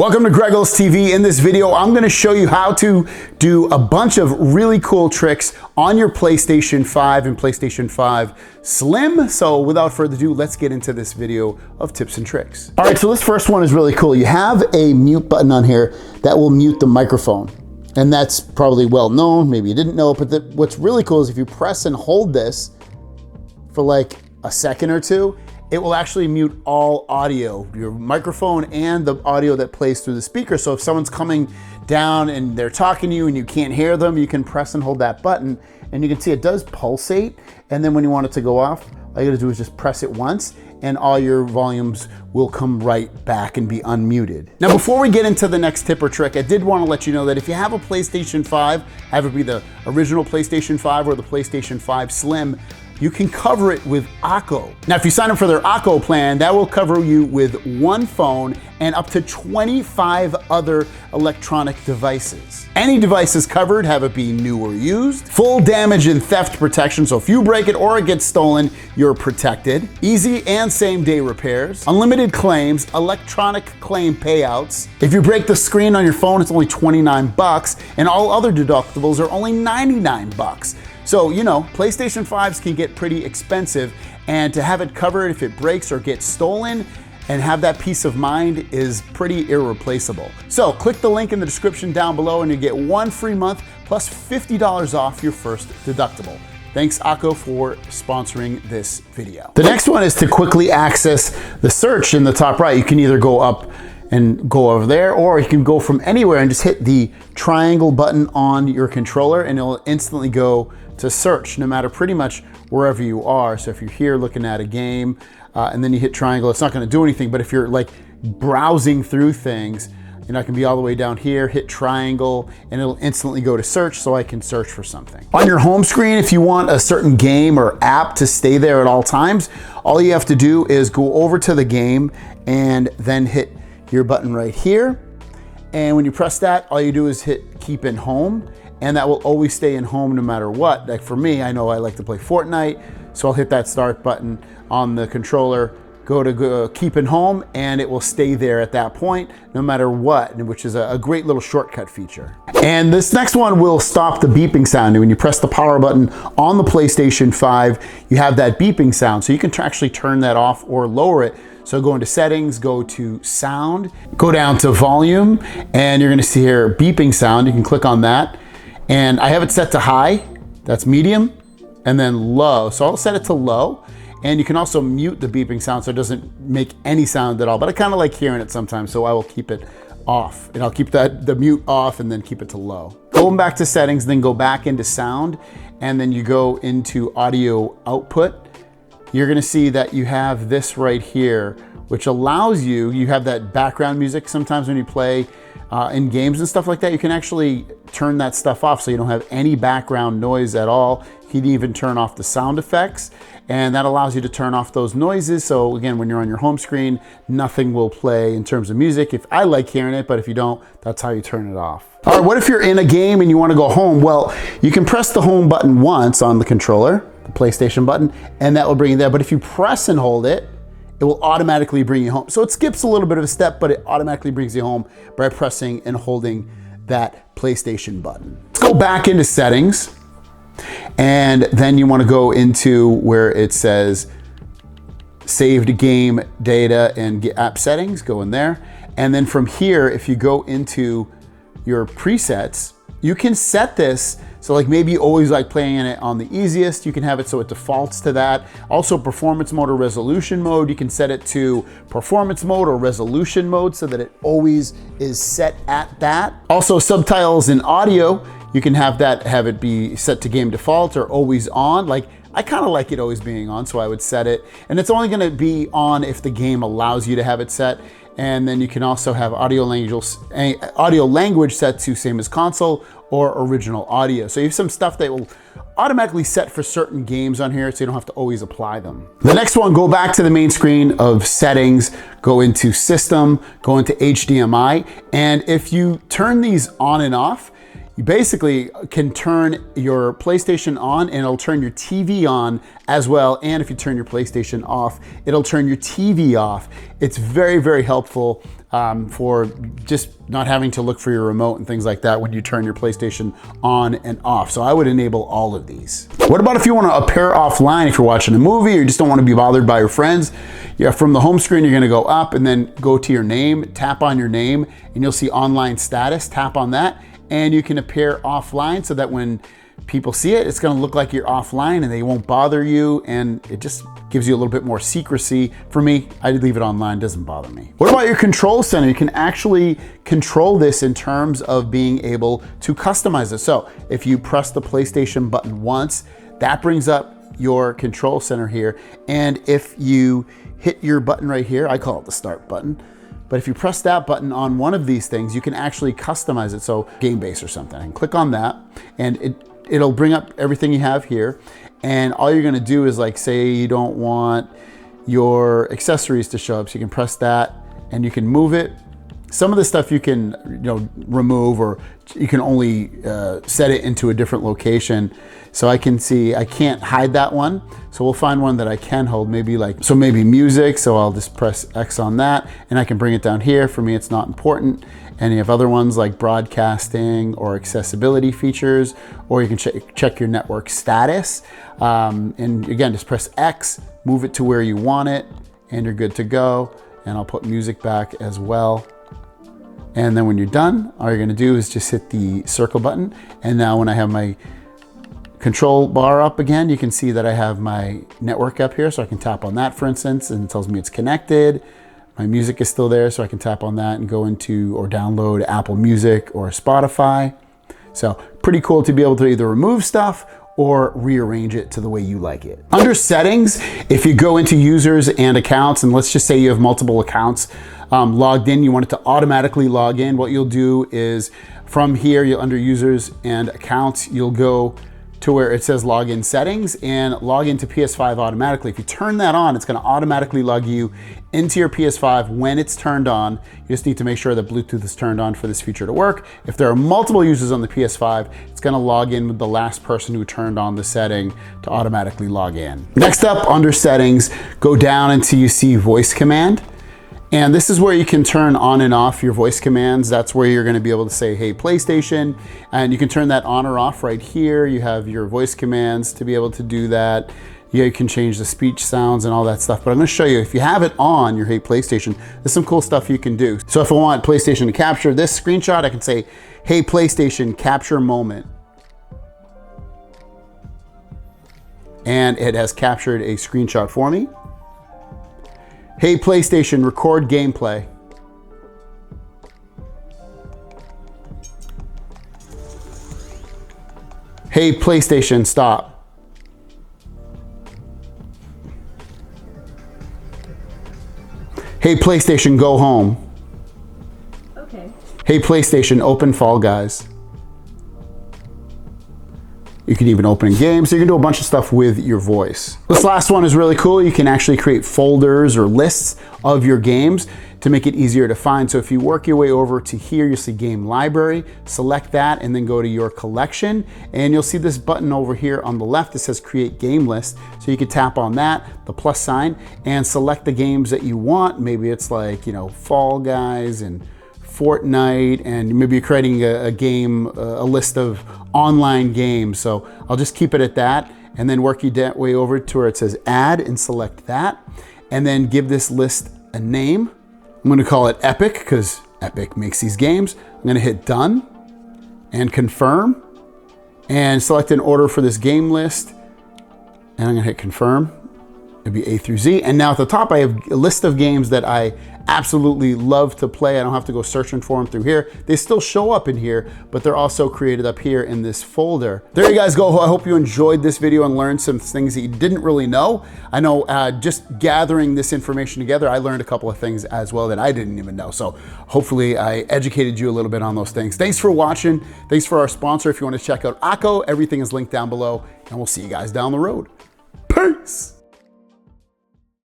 Welcome to Greggles TV. In this video, I'm going to show you how to do a bunch of really cool tricks on your PlayStation 5 and PlayStation 5 Slim. So without further ado, let's get into this video of tips and tricks. All right, so this first one is really cool. You have a mute button on here that will mute the microphone. And that's probably well known, maybe you didn't know, but what's really cool is if you press and hold this for like a second or two, it will actually mute all audio, your microphone and the audio that plays through the speaker. So if someone's coming down and they're talking to you and you can't hear them, you can press and hold that button and you can see it does pulsate. And then when you want it to go off, all you gotta do is just press it once and all your volumes will come right back and be unmuted. Now, before we get into the next tip or trick, I did wanna let you know that if you have a PlayStation 5, have it be the original PlayStation 5 or the PlayStation 5 Slim, you can cover it with Akko. Now, if you sign up for their Akko plan, that will cover you with one phone and up to 25 other electronic devices. Any device is covered, have it be new or used. Full damage and theft protection, so if you break it or it gets stolen, you're protected. Easy and same day repairs. Unlimited claims, electronic claim payouts. If you break the screen on your phone, it's only 29 bucks, and all other deductibles are only 99 bucks. So, you know, PlayStation 5s can get pretty expensive, and to have it covered if it breaks or gets stolen and have that peace of mind is pretty irreplaceable. So click the link in the description down below and you get one free month plus $50 off your first deductible. Thanks, Akko, for sponsoring this video. The next one is to quickly access the search in the top right. You can either go up and go over there, or you can go from anywhere and just hit the triangle button on your controller and it'll instantly go to search no matter pretty much wherever you are. So if you're here looking at a game and then you hit triangle, it's not gonna do anything, but if you're like browsing through things, you're not gonna be all the way down here, hit triangle, and it'll instantly go to search so I can search for something. On your home screen, if you want a certain game or app to stay there at all times, all you have to do is go over to the game and then hit your button right here. And when you press that, all you do is hit keep in home, and that will always stay in home no matter what. Like for me, I know I like to play Fortnite, so I'll hit that start button on the controller, go to keep in home, and it will stay there at that point no matter what, which is a great little shortcut feature. And this next one will stop the beeping sound. When you press the power button on the PlayStation 5, you have that beeping sound, so you can actually turn that off or lower it. So go into settings, go to sound, go down to volume, and you're gonna see here beeping sound. You can click on that. And I have it set to high, that's medium, and then low. So I'll set it to low. And you can also mute the beeping sound so it doesn't make any sound at all. But I kind of like hearing it sometimes, so I will keep it off. And I'll keep the mute off and then keep it to low. Going back to settings, then go back into sound, and then you go into audio output. You're gonna see that you have this right here, which allows you have that background music sometimes when you play in games and stuff like that. You can actually turn that stuff off so you don't have any background noise at all. You can even turn off the sound effects, and that allows you to turn off those noises. So again, when you're on your home screen, nothing will play in terms of music. If I like hearing it, but if you don't, that's how you turn it off. All right, what if you're in a game and you wanna go home? Well, you can press the home button once on the controller, the PlayStation button, and that will bring you there. But if you press and hold it, it will automatically bring you home. So it skips a little bit of a step, but it automatically brings you home by pressing and holding that PlayStation button. Let's go back into settings. And then you wanna go into where it says saved game data and app settings, go in there. And then from here, if you go into your presets, you can set this so like maybe you always like playing it on the easiest. You can have it so it defaults to that. Also performance mode or resolution mode, you can set it to performance mode or resolution mode so that it always is set at that. Also subtitles and audio, you can have it be set to game default or always on. Like I kind of like it always being on, so I would set it. And it's only gonna be on if the game allows you to have it set. And then you can also have audio language set to same as console or original audio. So you have some stuff that will automatically set for certain games on here so you don't have to always apply them. The next one, go back to the main screen of settings, go into system, go into HDMI. And if you turn these on and off, you basically can turn your PlayStation on and it'll turn your TV on as well. And if you turn your PlayStation off, it'll turn your TV off. It's very, very helpful for just not having to look for your remote and things like that when you turn your PlayStation on and off. So I would enable all of these. What about if you want to appear offline, if you're watching a movie or you just don't want to be bothered by your friends? Yeah, from the home screen, you're going to go up and then go to your name, tap on your name, and you'll see online status, tap on that, and you can appear offline so that when people see it, it's going to look like you're offline and they won't bother you, and it just gives you a little bit more secrecy. For me, I leave it online, doesn't bother me. What about your control center? You can actually control this in terms of being able to customize it. So if you press the PlayStation button once, that brings up your control center here. And if you hit your button right here, I call it the start button, but if you press that button on one of these things, you can actually customize it. So game base or something, and click on that, and it'll bring up everything you have here. And all you're gonna do is, like, say you don't want your accessories to show up, so you can press that and you can move it. Some of the stuff you can, remove, or you can only set it into a different location. So I can see, I can't hide that one. So we'll find one that I can hold, maybe music. So I'll just press X on that and I can bring it down here. For me, it's not important. And you have other ones like broadcasting or accessibility features, or you can check your network status. And again, just press X, move it to where you want it, and you're good to go. And I'll put music back as well. And then when you're done, all you're gonna do is just hit the circle button. And now when I have my control bar up again, you can see that I have my network up here. So I can tap on that, for instance, and it tells me it's connected. My music is still there, so I can tap on that and go into or download Apple Music or Spotify. So pretty cool to be able to either remove stuff or rearrange it to the way you like it. Under settings, if you go into users and accounts, and let's just say you have multiple accounts logged in, you want it to automatically log in. What you'll do is from here, under users and accounts, you'll go to where it says login settings and log into PS5 automatically. If you turn that on, it's gonna automatically log you into your PS5 when it's turned on. You just need to make sure that Bluetooth is turned on for this feature to work. If there are multiple users on the PS5, it's gonna log in with the last person who turned on the setting to automatically log in. Next up, under settings, go down until you see voice command. And this is where you can turn on and off your voice commands. That's where you're gonna be able to say, hey, PlayStation, and you can turn that on or off right here. You have your voice commands to be able to do that. Yeah, you can change the speech sounds and all that stuff, but I'm gonna show you, if you have it on your Hey PlayStation, there's some cool stuff you can do. So if I want PlayStation to capture this screenshot, I can say, hey PlayStation, capture moment. And it has captured a screenshot for me. Hey PlayStation, record gameplay. Hey PlayStation, stop. Hey PlayStation, go home. Okay. Hey PlayStation, open Fall Guys. You can even open games. So you can do a bunch of stuff with your voice. This last one is really cool. You can actually create folders or lists of your games to make it easier to find. So if you work your way over to here, you'll see game library, select that and then go to your collection. And you'll see this button over here on the left that says create game list. So you can tap on that, the plus sign, and select the games that you want. Maybe it's like, Fall Guys and Fortnite, and maybe you're creating a list of online games. So I'll just keep it at that and then work you that way over to where it says add and select that. And then give this list a name. I'm gonna call it Epic because Epic makes these games. I'm gonna hit done and confirm and select an order for this game list. And I'm gonna hit confirm. It'd be A through Z. And now at the top, I have a list of games that I absolutely love to play. I don't have to go searching for them through here. They still show up in here, but they're also created up here in this folder. There you guys go. I hope you enjoyed this video and learned some things that you didn't really know. I know just gathering this information together, I learned a couple of things as well that I didn't even know. So hopefully I educated you a little bit on those things. Thanks for watching. Thanks for our sponsor. If you want to check out Akko, everything is linked down below, and we'll see you guys down the road. Peace.